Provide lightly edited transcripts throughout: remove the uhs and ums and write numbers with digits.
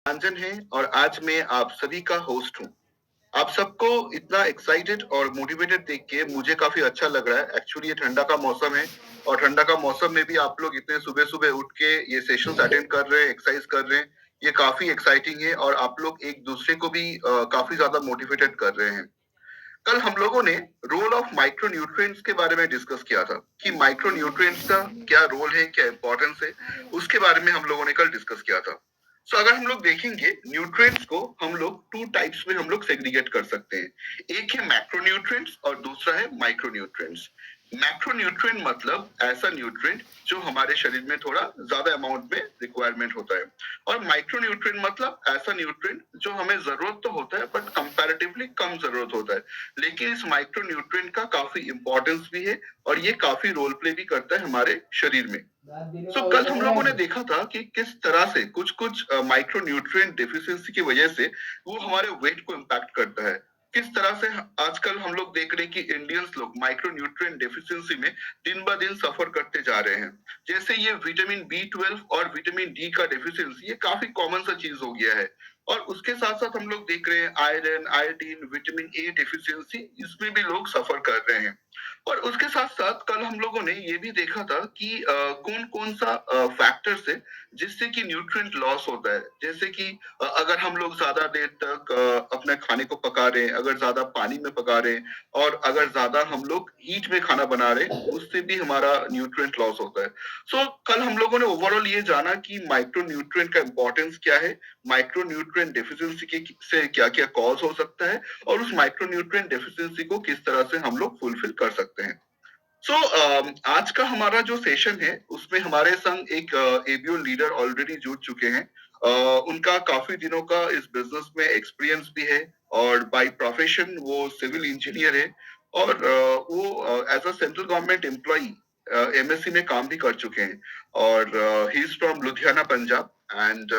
रंजन है और आज मैं आप सभी का होस्ट हूँ। आप सबको इतना एक्साइटेड और मोटिवेटेड देख के मुझे काफी अच्छा लग रहा है। एक्चुअली ये ठंडा का मौसम है और ठंडा का मौसम में भी आप लोग इतने सुबह सुबह उठ के ये सेशंस अटेंड कर रहे हैं, एक्सरसाइज कर रहे हैं, ये काफी एक्साइटिंग है और आप लोग एक दूसरे को भी काफी ज्यादा मोटिवेटेड कर रहे हैं। कल हम लोगों ने रोल ऑफ माइक्रो न्यूट्रिएंट्स के बारे में डिस्कस किया था कि माइक्रो न्यूट्रिएंट्स का क्या रोल है, क्या इंपॉर्टेंस है, उसके बारे में हम लोगों ने कल डिस्कस किया था। अगर हम लोग देखेंगे न्यूट्रिएंट्स को हम लोग टू टाइप्स में हम लोग सेग्रीगेट कर सकते हैं। एक है मैक्रो न्यूट्रिएंट्स और दूसरा है माइक्रो न्यूट्रिएंट्स। मैक्रो न्यूट्रिएंट मतलब ऐसा न्यूट्रिएंट जो हमारे शरीर में थोड़ा ज्यादा अमाउंट में रिक्वायरमेंट होता है, और माइक्रो न्यूट्रिएंट मतलब ऐसा न्यूट्रिएंट जो हमें जरूरत तो होता है बट कंपैरेटिवली कम जरूरत होता है, लेकिन इस माइक्रो न्यूट्रिएंट का काफी इंपॉर्टेंस भी है और ये काफी रोल प्ले भी करता है हमारे शरीर में। कल हम लोगों ने देखा था कि किस तरह से कुछ कुछ माइक्रो न्यूट्रिएंट डेफिशिएंसी की वजह से वो हमारे वेट को इम्पैक्ट करता है। किस तरह से आजकल हम लोग देख रहे हैं कि इंडियंस लोग माइक्रो न्यूट्रिएंट डेफिशिएंसी में दिन ब दिन सफर करते जा रहे हैं। जैसे ये विटामिन B12 और विटामिन डी का डेफिशिएंसी ये काफी कॉमन सा चीज हो गया है, और उसके साथ साथ हम लोग देख रहे हैं iron, iodine, vitamin A deficiency, इसमें भी लोग सफर कर रहे हैं। और उसके साथ साथ कल हम लोगों ने ये भी देखा था कि कौन कौन सा फैक्टर्स है जिससे कि न्यूट्रिएंट लॉस होता है। जैसे कि अगर हम लोग ज्यादा देर तक अपने खाने को पका रहे हैं, अगर ज्यादा पानी में पका रहे हैं, और अगर ज्यादा हम लोग हीट में खाना बना रहे हैं, उससे भी हमारा न्यूट्रिएंट लॉस होता है। कल हम लोगों ने ओवरऑल ये जाना कि माइक्रो न्यूट्रिएंट का इंपॉर्टेंस क्या है, माइक्रो न्यूट्रिएंट डेफिशिएंसी से क्या क्या कॉज हो सकता है, और उस माइक्रो न्यूट्रिएंट डेफिशिएंसी को किस तरह से हम लोग फुलफिल कर सकते हैं। आज का हमारा जो सेशन है उसमें हमारे संग एक एबीओ लीडर ऑलरेडी जुड़ चुके हैं। उनका काफी दिनों का इस बिजनेस में एक्सपीरियंस भी है और बाय प्रोफेशन वो सिविल इंजीनियर है, और वो as a central government employee MSc में काम भी कर चुके हैं, और he is from Ludhiana Punjab. And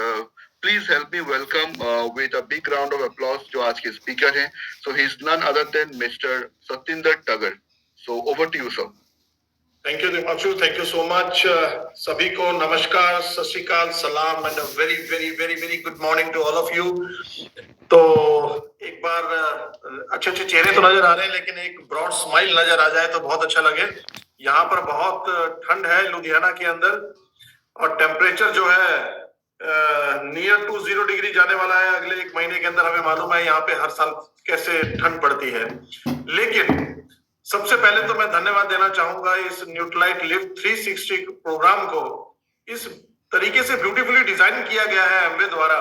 please help me welcome with a big round of applause जो आज के स्पीकर हैं। So he is none other than mister Satinder Taggar. So over to you, sir. Thank you, Dimanshu. Thank you so much. सभी को नमस्कार, सत श्री अकाल, सलाम and a very very very very good morning to all of you. तो एक बार अच्छे अच्छे चेहरे तो नजर आ रहे हैं, लेकिन एक ब्रॉड स्माइल नजर आ जाए तो बहुत अच्छा लगे। यहाँ पर बहुत ठंड है लुधियाना के अंदर, और टेम्परेचर जो है नियर टू 0 डिग्री जाने वाला है अगले एक महीने के अंदर। हमें मालूम है यहाँ पे हर साल कैसे ठंड पड़ती है, लेकिन सबसे पहले तो मैं धन्यवाद देना चाहूंगा इस न्यूट्रालाइट लिफ्ट 360 प्रोग्राम को। इस तरीके से ब्यूटीफुली डिजाइन किया गया है एमवे द्वारा,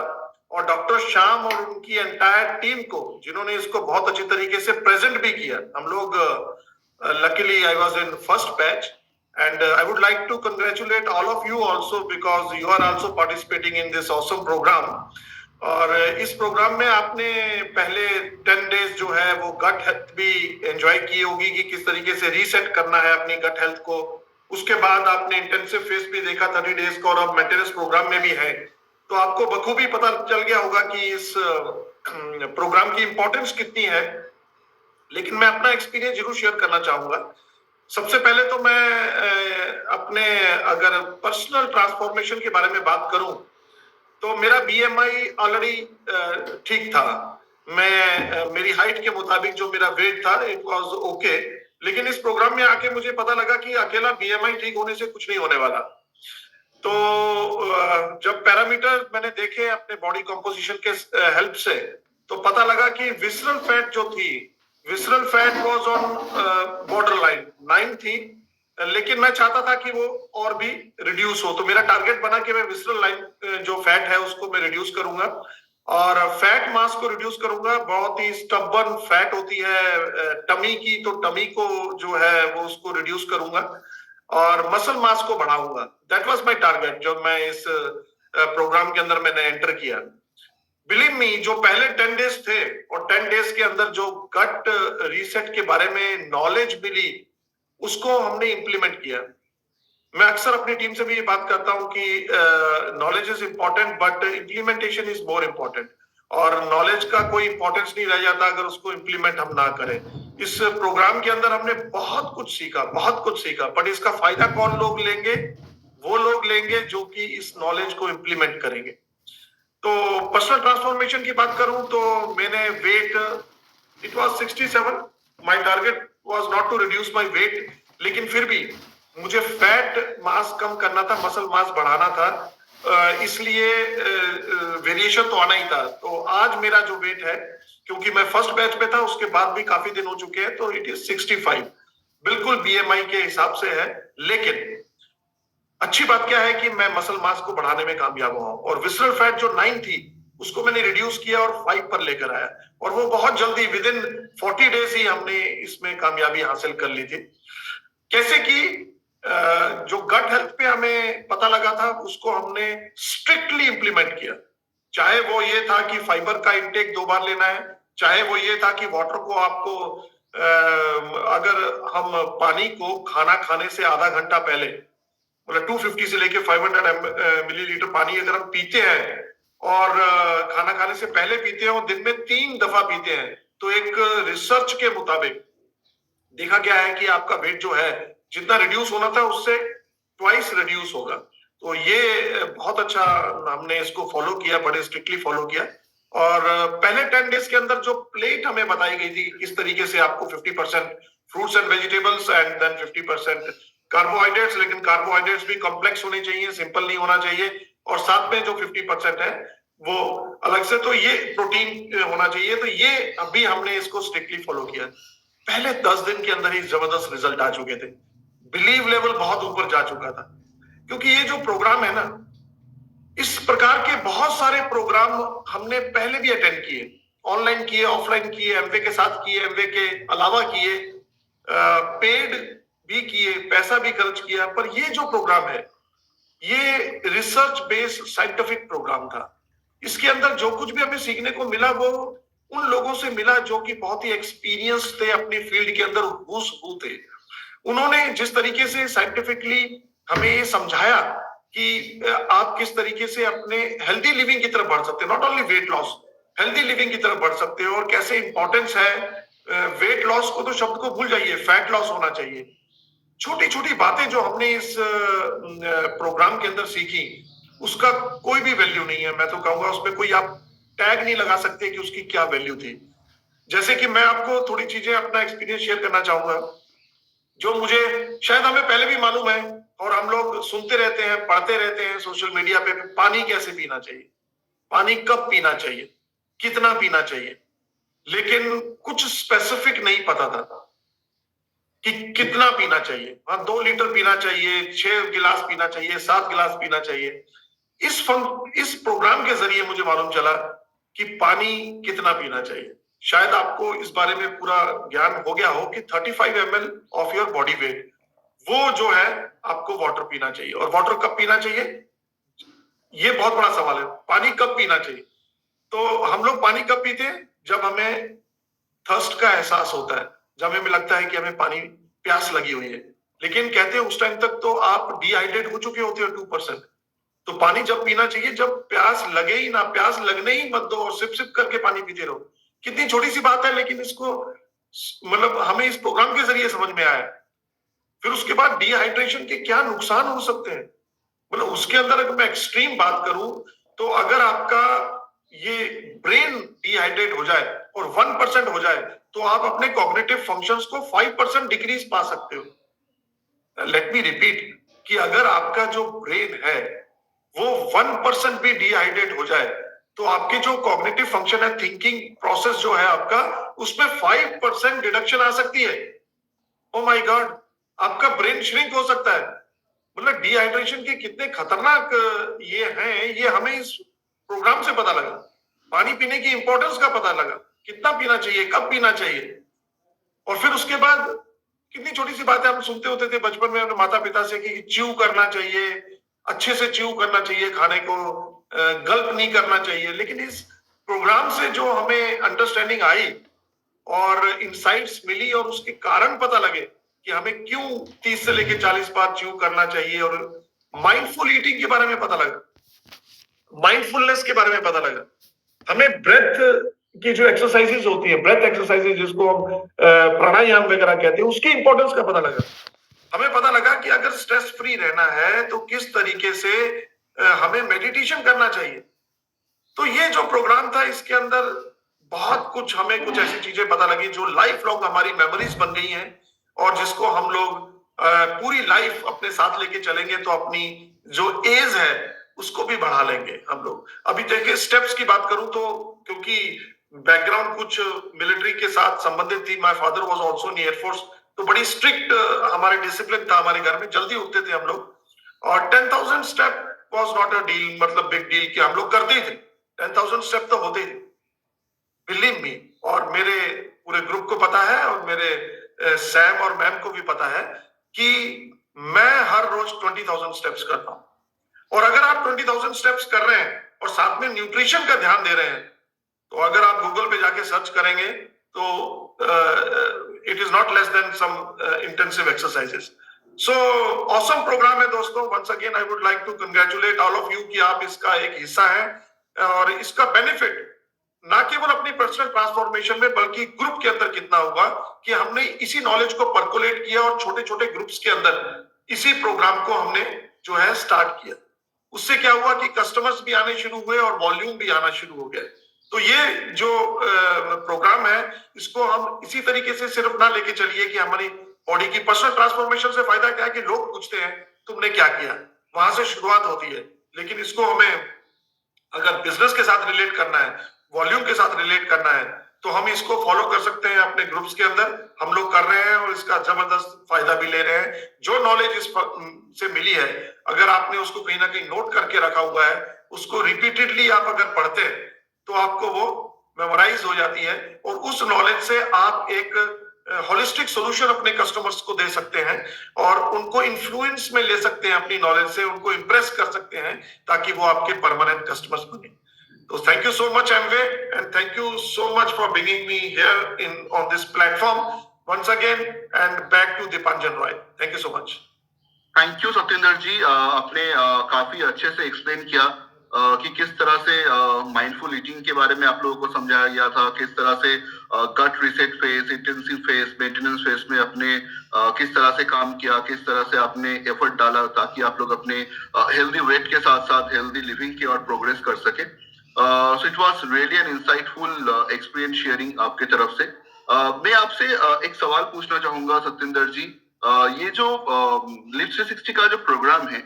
और डॉक्टर श्याम और उनकी एंटायर टीम को जिन्होंने इसको बहुत अच्छी तरीके से प्रेजेंट भी किया। हम लोग luckily I was in first batch, and I would like to congratulate all of you also because you are also participating in this awesome program. और इस प्रोग्राम में आपने पहले 10 डेज जो है वो गट हेल्थ भी एंजॉय की होगी कि किस तरीके से रीसेट करना है अपनी गट हेल्थ को। उसके बाद आपने इंटेंसिव फेज भी देखा 30 डेज का, और अब मेंटेनेंस प्रोग्राम में भी है। तो आपको बखूबी पता चल गया होगा कि इस प्रोग्राम की इंपॉर्टेंस कितनी है। लेकिन मैं अपना एक्सपीरियंस जरूर शेयर करना चाहूंगा। सबसे पहले तो मैं अपने अगर पर्सनल ट्रांसफॉर्मेशन के बारे में बात करूं तो मेरा बीएमआई ऑलरेडी ठीक था। मैं मेरी हाइट के मुताबिक जो मेरा वेट था इट वाज ओके, लेकिन इस प्रोग्राम में आके मुझे पता लगा कि अकेला बीएमआई ठीक होने से कुछ नहीं होने वाला। तो जब पैरामीटर मैंने देखे अपने बॉडी कंपोजिशन के हेल्प से, तो पता लगा कि विसरल फैट जो थी, visceral fat was on border line 9 थी, लेकिन मैं चाहता था कि वो और भी रिड्यूस हो। तो मेरा टारगेट बना कि मैं विसरल लाइन जो फैट है उसको मैं रिड्यूस करूंगा और फैट मास को रिड्यूस करूंगा। बहुत ही स्टबर्न फैट होती है टमी की, तो टमी को जो है वो उसको रिड्यूस करूंगा और मसल मास को बढ़ाऊंगा। दैट वाज माय टारगेट जब मैं इस प्रोग्राम के अंदर मैंने एंटर किया। बिलीव मी, जो पहले 10 डेज थे और 10 डेज के अंदर जो गट रीसेट के बारे में नॉलेज मिली उसको हमने इंप्लीमेंट किया। मैं अक्सर अपनी टीम से भी ये बात करता हूं कि knowledge is important but implementation is more important, और नॉलेज का कोई इंपॉर्टेंस नहीं रह जाता अगर उसको इंप्लीमेंट हम ना करें। इस प्रोग्राम के अंदर हमने बहुत कुछ सीखा, बहुत कुछ सीखा, बट इसका फायदा कौन लोग लेंगे? वो लोग लेंगे जो कि इस नॉलेज को इंप्लीमेंट करेंगे। तो पर्सनल ट्रांसफॉर्मेशन की बात करूं तो मैंने weight, it was 67, my target was not to reduce my weight, लेकिन फिर भी मुझे फैट मास कम करना था, मसल मास बढ़ाना था, इसलिए वेरिएशन तो आना ही था। तो आज मेरा जो वेट है, क्योंकि मैं फर्स्ट बैच में था, उसके बाद भी काफी दिन हो चुके हैं, तो इट इज 65, बिल्कुल बीएमआई के हिसाब से है। लेकिन अच्छी बात क्या है कि मैं मसल मास को बढ़ाने में कामयाब हुआ हूं, और विसरल फैट जो 9 थी उसको मैंने रिड्यूस किया और 5 पर लेकर आया, और वो बहुत जल्दी विद इन 40 डेज ही हमने इसमें कामयाबी हासिल कर ली थी। कैसे कि जो गट हेल्थ पे हमें पता लगा था उसको हमने स्ट्रिक्टली इंप्लीमेंट किया। चाहे वो ये था कि फाइबर का इंटेक 2 बार लेना है, चाहे वो ये था कि वाटर को आपको अगर हम पानी को खाना खाने से आधा घंटा पहले, मतलब 250 से लेके 500 मिलीलीटर पानी अगर हम पीते हैं और खाना खाने से पहले पीते हैं और दिन में 3 दफा पीते हैं, तो एक रिसर्च के मुताबिक देखा गया है कि आपका वेट जो है जितना रिड्यूस होना था उससे ट्वाइस रिड्यूस होगा। तो ये बहुत अच्छा, हमने इसको फॉलो किया, बड़े स्ट्रिक्टली फॉलो किया। और पहले 10 डेज के अंदर जो प्लेट हमें बताई गई थी किस तरीके से आपको 50% fruits and vegetables and then 50% carbohydrates, लेकिन कार्बोहाइड्रेट्स भी कॉम्प्लेक्स होने चाहिए, सिंपल नहीं होना चाहिए, और साथ में जो 50% है वो अलग से, तो ये प्रोटीन होना चाहिए। तो ये अभी हमने इसको स्ट्रिक्टली फॉलो किया। पहले 10 दिन के अंदर ही जबरदस्त रिजल्ट आ चुके थे, बिलीव लेवल बहुत ऊपर जा चुका था, क्योंकि ये जो प्रोग्राम है ना, इस प्रकार के बहुत सारे प्रोग्राम हमने पहले भी अटेंड किए, ऑनलाइन किए, ऑफलाइन किए, एमवे के साथ किए, एमवे के अलावा किए, पेड भी किए, पैसा भी खर्च किया, पर ये जो प्रोग्राम है ये रिसर्च बेस्ड साइंटिफिक प्रोग्राम था। इसके अंदर जो कुछ भी हमें सीखने को मिला वो उन लोगों से मिला जो कि बहुत ही एक्सपीरियंस थे, अपनी फील्ड के अंदर घुस थे। उन्होंने जिस तरीके से साइंटिफिकली हमें ये समझाया कि आप किस तरीके से अपने हेल्दी लिविंग की तरफ बढ़ सकते हैं, not only weight loss, healthy living की तरफ बढ़ सकते हो, और कैसे इंपॉर्टेंस है वेट लॉस को तो शब्द को भूल जाइए, फैट लॉस होना चाहिए। छोटी छोटी बातें जो हमने इस प्रोग्राम के अंदर सीखी उसका कोई भी वैल्यू नहीं है। मैं तो कहूंगा उसमें कोई आप टैग नहीं लगा सकते कि उसकी क्या वैल्यू थी। जैसे कि मैं आपको थोड़ी चीजें अपना एक्सपीरियंस शेयर करना चाहूंगा जो मुझे शायद हमें पहले भी मालूम है, और हम लोग सुनते रहते हैं, पढ़ते रहते हैं सोशल मीडिया पे, पानी कैसे पीना चाहिए, पानी कब पीना चाहिए, कितना पीना चाहिए, लेकिन कुछ स्पेसिफिक नहीं पता था कि कितना पीना चाहिए। हाँ, 2 लीटर पीना चाहिए, 6 गिलास पीना चाहिए, 7 गिलास पीना चाहिए। इस प्रोग्राम के जरिए मुझे मालूम चला कि पानी कितना पीना चाहिए। शायद आपको इस बारे में पूरा ज्ञान हो गया हो कि 35 ml of your body weight, वो जो है आपको वाटर पीना चाहिए। और वाटर कब पीना चाहिए, ये बहुत बड़ा सवाल है। पानी कब पीना चाहिए, तो हम लोग पानी कब पीते हैं, जब हमें थर्स्ट का एहसास होता है, जब हमें लगता है कि हमें पानी प्यास लगी हुई है। लेकिन कहते हैं उस टाइम तक तो आप डिहाइड्रेट हो चुके होते हो 2%। तो पानी जब पीना चाहिए जब प्यास लगे ही ना, प्यास लगने ही मत दो और सिप सिप करके पानी पीते रहो। कितनी छोटी सी बात है, लेकिन इसको मतलब हमें इस प्रोग्राम के जरिए समझ में आया। फिर उसके बाद डिहाइड्रेशन के क्या नुकसान हो सकते हैं, मतलब उसके अंदर अगर मैं एक्सट्रीम बात करूं तो अगर आपका ये ब्रेन डिहाइड्रेट हो जाए और 1% हो जाए तो आप अपने कॉग्निटिव फंक्शंस को 5% डिक्रीज पा सकते हो। लेट मी रिपीट कि अगर आपका जो ब्रेन है वो 1% भी डिहाइड्रेट हो जाए तो आपके जो कॉग्निटिव फंक्शन है, थिंकिंग प्रोसेस जो है आपका, उसमें 5% डिडक्शन आ सकती है। ओ माय गॉड, आपका ब्रेन श्रिंक हो सकता है। मतलब डिहाइड्रेशन के कितने खतरनाक ये हैं, ये हमें इस प्रोग्राम से पता लगा। पानी पीने की इंपॉर्टेंस का पता लगा, कितना पीना चाहिए, कब पीना चाहिए। और फिर उसके बाद कितनी छोटी सी बातें हम सुनते होते थे बचपन में अपने माता पिता से कि च्यू करना चाहिए, अच्छे से च्यू करना चाहिए खाने को, गल्प नहीं करना चाहिए। लेकिन इस प्रोग्राम से जो हमें अंडरस्टैंडिंग आई और इंसाइट्स मिली और उसके कारण पता लगे कि हमें क्यों 30 से लेके 40 बार च्यू करना चाहिए, और माइंडफुल ईटिंग के बारे में पता लगा, माइंडफुलनेस के बारे में पता लगा, हमें ब्रेथ की जो एक्सरसाइजेज होती है, ब्रेथ एक्सरसाइजेज जिसको हम प्राणायाम वगैरह कहते हैं, उसकी इंपॉर्टेंस का पता लगा। हमें पता लगा कि अगर स्ट्रेस फ्री रहना है तो किस तरीके से हमें मेडिटेशन करना चाहिए। तो ये जो प्रोग्राम था इसके अंदर बहुत कुछ हमें कुछ ऐसी चीजें पता लगी जो लाइफ लॉन्ग हमारी मेमोरीज बन गई हैं और जिसको हम लोग पूरी लाइफ अपने साथ लेके चलेंगे तो अपनी जो एज है उसको भी बढ़ा लेंगे हम लोग। अभी देखिए स्टेप्स की बात करूं तो क्योंकि बैकग्राउंड कुछ मिलिट्री के साथ संबंधित थी, my father was also in air force, तो बड़ी स्ट्रिक्ट हमारे डिसिप्लिन था हमारे घर में, जल्दी उठते थे हम लोग और 10,000 step was not a deal, मतलब बिग डील कि हम लोग करते ही थे। 10,000 स्टेप तो होते ही, बिलीव मी। और मेरे पूरे ग्रुप को पता है और मेरे सैम और मैम को भी पता है कि मैं हर रोज 20,000 स्टेप्स करता हूं। और अगर आप 20,000 स्टेप्स कर रहे हैं और साथ में न्यूट्रिशन का ध्यान दे रहे हैं तो अगर आप गूगल पे जाके सर्च करेंगे तो it is not less than some intensive exercises. So awesome program है दोस्तों। Once again I would like to congratulate all of you कि आप इसका एक हिस्सा हैं और इसका बेनिफिट ना केवल अपनी पर्सनल ट्रांसफॉर्मेशन में बल्कि ग्रुप के अंदर कितना होगा कि हमने इसी नॉलेज को परकोलेट किया और छोटे छोटे ग्रुप्स के अंदर इसी प्रोग्राम को हमने जो है स्टार्ट किया। उससे क्या हुआ कि कस्टमर्स भी आने शुरू हुए और वॉल्यूम भी आना शुरू हो गया। तो ये जो प्रोग्राम है इसको हम इसी तरीके से सिर्फ ना लेके चलिए कि हमारी बॉडी की पर्सनल ट्रांसफॉर्मेशन से फायदा क्या है कि लोग पूछते हैं तुमने क्या किया, वहां से शुरुआत होती है। लेकिन इसको हमें अगर बिजनेस के साथ रिलेट करना है, वॉल्यूम के साथ रिलेट करना है तो हम इसको फॉलो कर सकते हैं अपने ग्रुप्स के अंदर। हम लोग कर रहे हैं और इसका जबरदस्त फायदा भी ले रहे हैं। जो नॉलेज इस से मिली है अगर आपने उसको कहीं ना कहीं नोट करके रखा हुआ है, उसको रिपीटेडली आप अगर पढ़ते हैं तो आपको वो मेमोराइज हो जाती है और उस नॉलेज से आप एक होलिस्टिक सॉल्यूशन अपने कस्टमर्स को दे सकते हैं और उनको इन्फ्लुएंस में ले सकते हैं अपनी नॉलेज से, उनको इंप्रेस कर सकते हैं ताकि वो आपके परमानेंट कस्टमर्स बने। So thank you so much, Amway, and thank you so much for bringing me here on this platform once again. And back to Dipanjan Roy. Thank you so much. Thank you Satyendra ji. आपने काफी अच्छे से explain किया कि किस तरह से mindful eating के बारे में आप लोगों को समझाया गया था, किस तरह से gut reset phase, intensive phase, maintenance phase में आपने किस तरह से काम किया, किस तरह से आपने एफर्ट डाला ताकि आप लोग अपने हेल्दी वेट के साथ साथ हेल्दी लिविंग की और प्रोग्रेस कर सके। So it was really an insightful experience sharing आपके तरफ से। मैं आपसे एक सवाल पूछना चाहूंगा सत्येंद्र जी। ये जो लिव 360 का जो प्रोग्राम है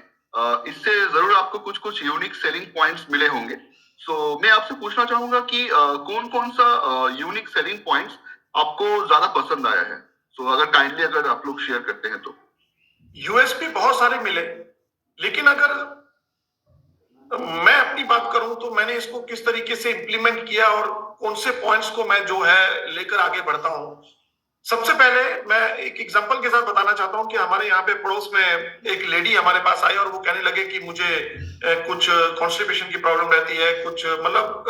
इससे जरूर आपको कुछ कुछ यूनिक सेलिंग पॉइंट्स मिले होंगे। सो मैं आपसे पूछना चाहूंगा कि कौन कौन सा यूनिक सेलिंग पॉइंट्स आपको ज्यादा पसंद आया है। सो अगर काइंडली अगर आप लोग शेयर करते हैं तो। यूएसपी बहुत सारे मिले, लेकिन अगर मैं अपनी बात करूं तो मैंने इसको किस तरीके से इंप्लीमेंट किया और कौन से पॉइंट्स को मैं जो है लेकर आगे बढ़ता हूं। सबसे पहले मैं एक एग्जांपल के साथ बताना चाहता हूं कि हमारे यहाँ पे पड़ोस में एक लेडी हमारे पास आई और वो कहने लगे कि मुझे कुछ कॉन्स्टिपेशन की प्रॉब्लम रहती है, कुछ मतलब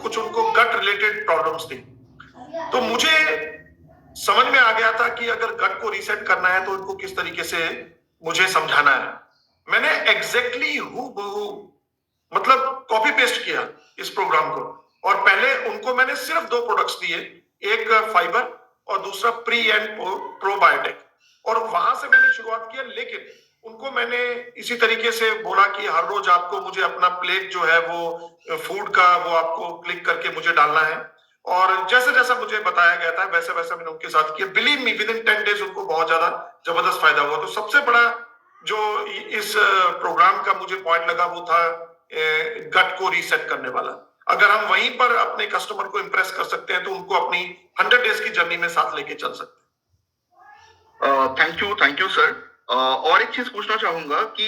कुछ उनको गट रिलेटेड प्रॉब्लम्स थी। तो मुझे समझ में आ गया था कि अगर गट को रीसेट करना है तो उनको किस तरीके से मुझे समझाना है। मैंने एग्जैक्टली मतलब कॉपी पेस्ट किया इस प्रोग्राम को और पहले उनको मैंने सिर्फ 2 प्रोडक्ट्स दिए, एक फाइबर और दूसरा प्री एंड प्रोबायोटिक, और वहां से मैंने शुरुआत किया। लेकिन उनको मैंने इसी तरीके से बोला कि हर रोज आपको मुझे अपना प्लेट जो है वो फूड का वो आपको क्लिक करके मुझे डालना है और जैसे जैसा मुझे बताया गया था वैसे वैसा मैंने उनके साथ किया। Believe me, with in 10 days उनको बहुत ज्यादा जबरदस्त फायदा हुआ। तो सबसे बड़ा जो इस प्रोग्राम का मुझे पॉइंट लगा वो था गट को रीसेट करने वाला। अगर हम वहीं पर अपने कस्टमर को इंप्रेस कर सकते हैं तो उनको अपनी 100 डेज की जर्नी में साथ लेके चल सकते हैं। Thank you sir. और एक चीज पूछना चाहूंगा कि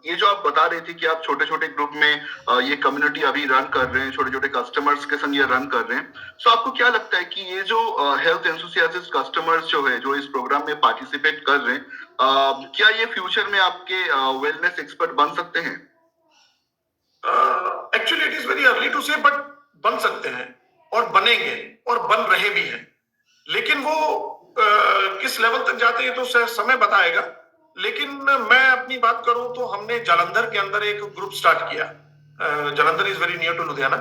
ये जो आप बता रहे थे कि आप छोटे छोटे ग्रुप में ये कम्युनिटी अभी रन कर रहे हैं, छोटे छोटे कस्टमर्स के संग ये रन कर रहे हैं, तो आपको क्या लगता है कि ये जो हेल्थ एंथुसियास्ट कस्टमर्स जो है जो इस प्रोग्राम में पार्टिसिपेट कर रहे हैं, क्या ये फ्यूचर में आपके वेलनेस एक्सपर्ट बन सकते हैं? Actually it is very early to say, but बन सकते हैं और बनेंगे और बन रहे भी हैं। लेकिन वो किस लेवल तक जाते हैं तो समय बताएगा। लेकिन मैं अपनी बात करूं तो हमने जालंधर के अंदर एक ग्रुप स्टार्ट किया। Jalandhar is very near to Ludhiana,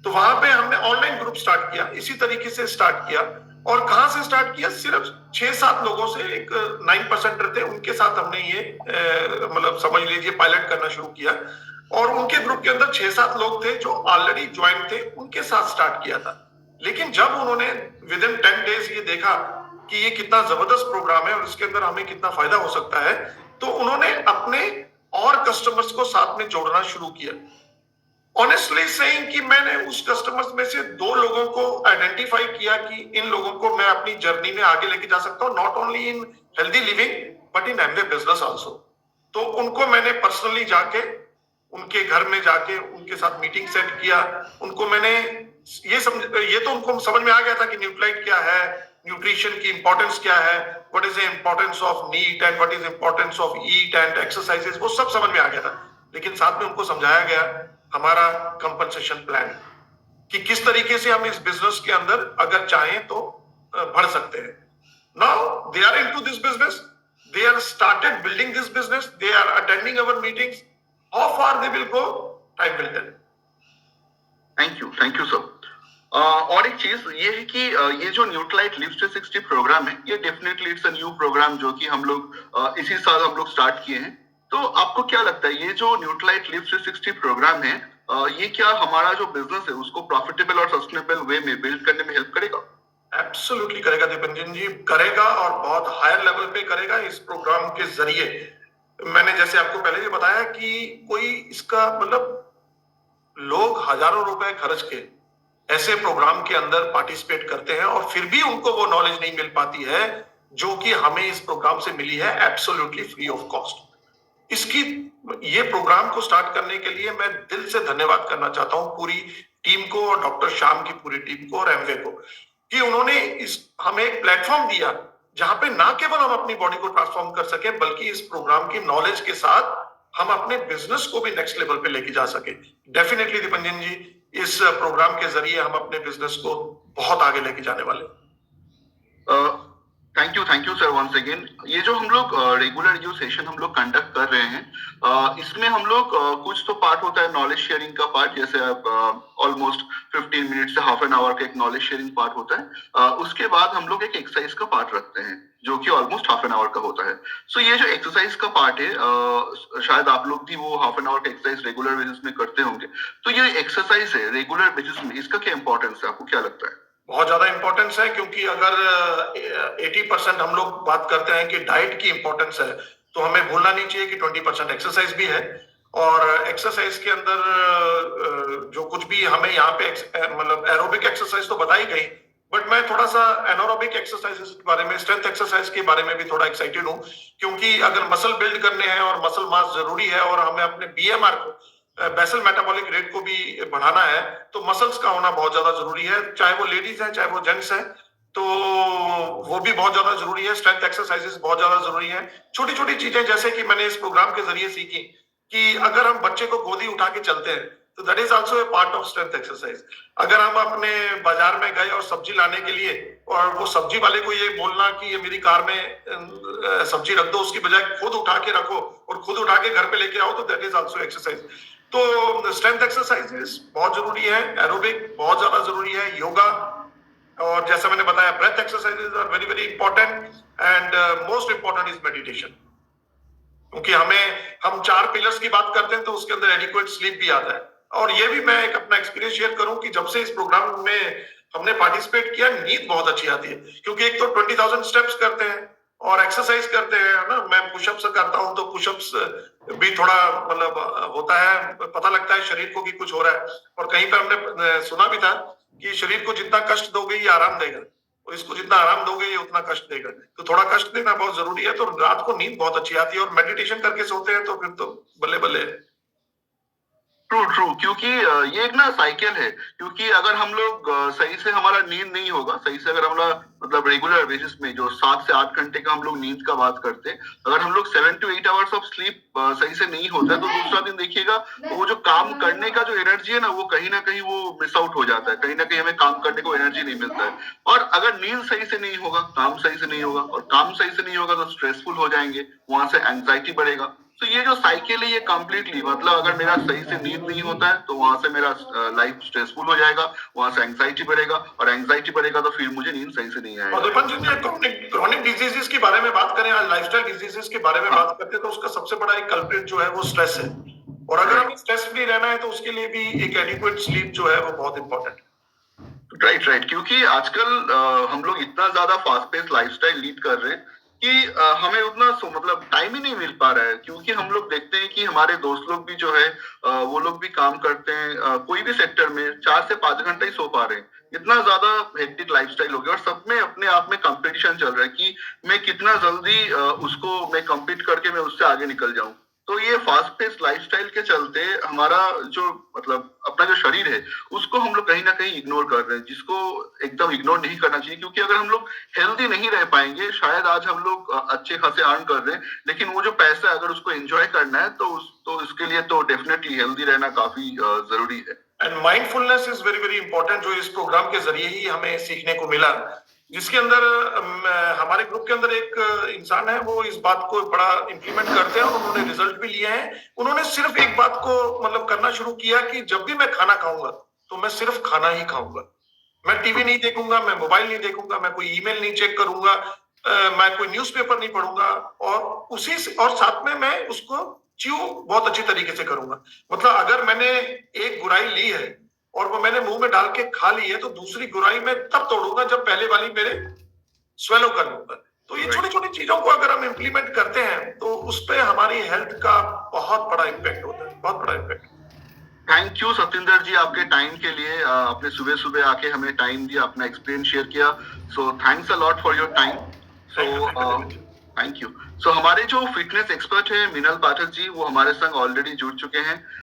तो वहां पे हमने ऑनलाइन ग्रुप स्टार्ट किया, इसी तरीके से स्टार्ट किया। और कहां से स्टार्ट किया? सिर्फ 6-7 लोगों से, एक 9% थे, उनके साथ हमने ये मतलब समझ लीजिए पायलट करना शुरू किया। और उनके ग्रुप के अंदर 6-7 लोग थे जो ऑलरेडी ज्वाइन थे, उनके साथ स्टार्ट किया था। लेकिन जब उन्होंने विद इन 10 डेज ये देखा कि ये कितना जबरदस्त प्रोग्राम है और इसके अंदर हमें कितना फायदा हो सकता है, तो उन्होंने अपने और कस्टमर्स को साथ में जोड़ना शुरू किया। ऑनेस्टली सेइंग कि मैंने उस कस्टमर्स में से 2 लोगों को आइडेंटिफाई किया कि इन लोगों को मैं अपनी जर्नी में आगे लेके जा सकता हूँ, not only in healthy living but in Amway business also. तो उनको मैंने पर्सनली जाके उनके घर में जाके उनके साथ मीटिंग सेट किया। उनको मैंने ये तो उनको समझ में आ गया था कि न्यूट्राइट क्या है, न्यूट्रिशन की इंपॉर्टेंस क्या है, what is the importance of meat and what is importance of eat and exercises, वो सब समझ में आ गया था। लेकिन साथ में उनको समझाया गया हमारा कंपनसेशन प्लान कि किस तरीके से हम इस बिजनेस के अंदर अगर चाहें तो बढ़ सकते हैं। Now they are into this business, they are started building this business, they are attending our meetings. How far they will go, time will tell. Thank you sir. और एक चीज ये है कि ये जो न्यूट्राइट लिव 360 प्रोग्राम है, ये definitely it's a new program जो कि हम लोग इसी साल हम लोग स्टार्ट किए हैं। तो आपको क्या लगता है ये जो न्यूट्राइट लिव 360 प्रोग्राम है, ये क्या हमारा जो बिजनेस है उसको प्रॉफिटेबल और सस्टेनेबल वे में बिल्ड करने में हेल्प करेगा? एब्सोल्युटली करेगा दीपंजन जी, करेगा और बहुत हायर लेवल पे करेगा इस प्रोग्राम के जरिए। मैंने जैसे आपको पहले भी बताया कि कोई इसका मतलब लोग हजारों रुपए खर्च के ऐसे प्रोग्राम के अंदर पार्टिसिपेट करते हैं और फिर भी उनको वो नॉलेज नहीं मिल पाती है जो कि हमें इस प्रोग्राम से मिली है एब्सोल्युटली फ्री ऑफ कॉस्ट। इसकी ये प्रोग्राम को स्टार्ट करने के लिए मैं दिल से धन्यवाद करना चाहता हूं पूरी टीम को और डॉक्टर श्याम की पूरी टीम को और एमवे को कि उन्होंने हमें एक प्लेटफॉर्म दिया जहां पे ना केवल हम अपनी बॉडी को ट्रांसफॉर्म कर सके बल्कि इस प्रोग्राम की नॉलेज के साथ हम अपने बिजनेस को भी नेक्स्ट लेवल पे लेके जा सके। डेफिनेटली दीपंजन जी, इस प्रोग्राम के जरिए हम अपने बिजनेस को बहुत आगे लेके जाने वाले। Thank you sir once again. ये जो हम लोग रेगुलर जो सेशन हम लोग कंडक्ट कर रहे हैं, इसमें हम लोग कुछ तो पार्ट होता है नॉलेज शेयरिंग का पार्ट, जैसे ऑलमोस्ट 15 मिनट से हाफ एन आवर का एक नॉलेज शेयरिंग पार्ट होता है। उसके बाद हम लोग एक एक्सरसाइज का पार्ट रखते हैं जो कि ऑलमोस्ट हाफ एन आवर का होता है। सो ये जो एक्सरसाइज का पार्ट है, शायद आप लोग भी वो हाफ एन आवर का एक्सरसाइज रेगुलर बेसिस में करते होंगे। तो ये एक्सरसाइज है रेगुलर बेसिस में, इसका क्या इंपॉर्टेंस है, आपको क्या लगता है? बहुत ज्यादा इंपॉर्टेंस है, क्योंकि अगर 80% हम लोग बात करते हैं कि डाइट की इंपॉर्टेंस है, तो हमें भूलना नहीं चाहिए कि 20% एक्सरसाइज भी है। और एक्सरसाइज के अंदर जो कुछ भी हमें यहाँ पे मतलब एरोबिक एक्सरसाइज तो बताई गई, बट मैं थोड़ा सा एनारोबिक एक्सरसाइजेस के बारे में, स्ट्रेंथ एक्सरसाइज के बारे में भी थोड़ा एक्साइटेड हूँ, क्योंकि अगर मसल बिल्ड करने हैं और मसल मास जरूरी है और हमें अपने बीएमआर को, बेसल मेटाबॉलिक रेट को भी बढ़ाना है, तो मसल्स का होना बहुत ज्यादा जरूरी है, चाहे वो लेडीज है चाहे वो जेंट्स है, तो वो भी बहुत ज्यादा जरूरी है। स्ट्रेंथ एक्सरसाइजेस बहुत ज्यादा जरूरी है। छोटी छोटी चीजें जैसे कि मैंने इस प्रोग्राम के जरिए सीखी कि अगर हम बच्चे को गोदी उठा के चलते हैं तो that is also a part of strength exercise. अगर हम अपने बाजार में गए और सब्जी लाने के लिए और वो सब्जी वाले को ये बोलना कि ये मेरी कार में सब्जी रख दो, उसकी बजाय खुद उठा के रखो और खुद उठा के घर पे लेके आओ, तो दैट इज आल्सो एक्सरसाइज। तो स्ट्रेंथ एक्सरसाइजेस बहुत जरूरी है, एरोबिक बहुत ज्यादा जरूरी है, योगा, और जैसा मैंने बताया breath exercises are very very important and most important is meditation. क्योंकि हम 4 पिलर्स की बात करते हैं तो उसके अंदर एडिक्वेट स्लीप भी आता है। और ये भी मैं एक अपना एक्सपीरियंस शेयर करूं कि जब से इस प्रोग्राम में हमने पार्टिसिपेट किया, नींद बहुत अच्छी आती है, क्योंकि एक तो 20,000 स्टेप्स करते हैं और एक्सरसाइज करते हैं ना। मैं पुशअप्स करता हूं तो पुशअप्स भी थोड़ा मतलब होता है, पता लगता है शरीर को कि कुछ हो रहा है। और कहीं पर हमने सुना भी था कि शरीर को जितना कष्ट दोगे ये आराम देगा, और इसको जितना आराम दोगे ये उतना कष्ट देगा, तो थोड़ा कष्ट देना बहुत जरूरी है। तो रात को नींद बहुत अच्छी आती है, और मेडिटेशन करके सोते हैं तो फिर तो बल्ले बल्ले। ट्रू, क्योंकि ये एक ना साइकिल है, क्योंकि अगर हम लोग सही से हमारा नींद नहीं होगा, सही से अगर हमारा मतलब रेगुलर बेसिस में जो 7 से 8 घंटे का हम लोग नींद का बात करते हैं, अगर हम लोग 7 to 8 आवर्स ऑफ स्लीप सही से नहीं होता है, तो दूसरा दिन देखिएगा तो वो जो काम करने का जो एनर्जी है ना, वो कहीं ना कहीं वो मिस आउट हो जाता है, कहीं ना कहीं हमें काम करने को एनर्जी नहीं मिलता है। और अगर नींद सही से नहीं होगा, काम सही से नहीं होगा, और काम सही से नहीं होगा तो स्ट्रेसफुल हो जाएंगे, वहां से एंजाइटी बढ़ेगा। तो ये जो साइकिल है ये कंप्लीटली, मतलब अगर मेरा सही से नींद नहीं होता है तो वहां से मेरा लाइफ स्ट्रेसफुल हो जाएगा, वहां से एंजाइटी बढ़ेगा, और एंजाइटी बढ़ेगा तो फिर मुझे नींद सही से नहीं आएगा। और दीपन जी, क्रॉनिक डिजीजेस के बारे में बात करें, लाइफस्टाइल डिजीजेस के बारे में बात करते हैं, तो उसका सबसे बड़ा एक कल्प्रिट जो है वो स्ट्रेस है। और अगर हमें स्ट्रेस फ्री रहना है तो उसके लिए भी एक एडिक्वेट स्लीप जो है वो बहुत इंपॉर्टेंट है। राइट, क्योंकि आजकल हम लोग इतना ज्यादा फास्ट पेस लाइफस्टाइल लीड कर रहे हैं कि हमें उतना मतलब टाइम ही नहीं मिल पा रहा है, क्योंकि हम लोग देखते हैं कि हमारे दोस्त लोग भी जो है वो लोग भी काम करते हैं, कोई भी सेक्टर में 4 से 5 घंटे ही सो पा रहे हैं। इतना ज्यादा हेक्टिक लाइफस्टाइल हो गया और सब में अपने आप में कंपटीशन चल रहा है कि मैं कितना जल्दी उसको मैं कम्पीट करके मैं उससे आगे निकल जाऊं। तो ये फास्ट पेस लाइफस्टाइल के चलते हमारा जो मतलब अपना जो शरीर है उसको हम लोग कहीं ना कहीं इग्नोर कर रहे हैं, जिसको एकदम इग्नोर नहीं करना चाहिए, क्योंकि अगर हम लोग हेल्दी नहीं रह पाएंगे, शायद आज हम लोग अच्छे खासे अर्न कर रहे हैं, लेकिन वो जो पैसा है अगर उसको एंजॉय करना है तो उसके लिए तो डेफिनेटली हेल्दी रहना काफी जरूरी है। And mindfulness is very very important, जो इस प्रोग्राम के जरिए ही हमें सीखने को मिला, जिसके अंदर हमारे ग्रुप के अंदर एक इंसान है, वो इस बात को बड़ा इंप्लीमेंट करते हैं और उन्होंने रिजल्ट भी लिए हैं। उन्होंने सिर्फ एक बात को मतलब करना शुरू किया कि जब भी मैं खाना खाऊंगा तो मैं सिर्फ खाना ही खाऊंगा, मैं टीवी नहीं देखूंगा, मैं मोबाइल नहीं देखूंगा, मैं कोई ईमेल नहीं चेक करूंगा, मैं कोई न्यूज़पेपर नहीं पढ़ूंगा, और साथ में मैं उसको च्यू बहुत अच्छी तरीके से करूंगा। मतलब अगर मैंने एक गुराई ली है और वो मैंने मुंह में डाल के खा ली है, तो दूसरी गुराई मैं तब तोड़ूंगा जब पहले वाली मेरे स्वेलो कर लूंगा। तो ये छोटी छोटी चीजों को अगर हम इम्प्लीमेंट करते हैं तो उस पर हमारी हेल्थ का बहुत बड़ा इम्पैक्ट होता है, बहुत बड़ा इम्पैक्ट। थैंक यू सत्येंद्र जी आपके टाइम के लिए, आपने सुबह सुबह आके हमें टाइम दिया, अपना एक्सपीरियंस शेयर किया, so thanks a lot for your time. Thank you. सो हमारे जो फिटनेस एक्सपर्ट है मिनल पाठक जी, वो हमारे संग ऑलरेडी जुड़ चुके हैं।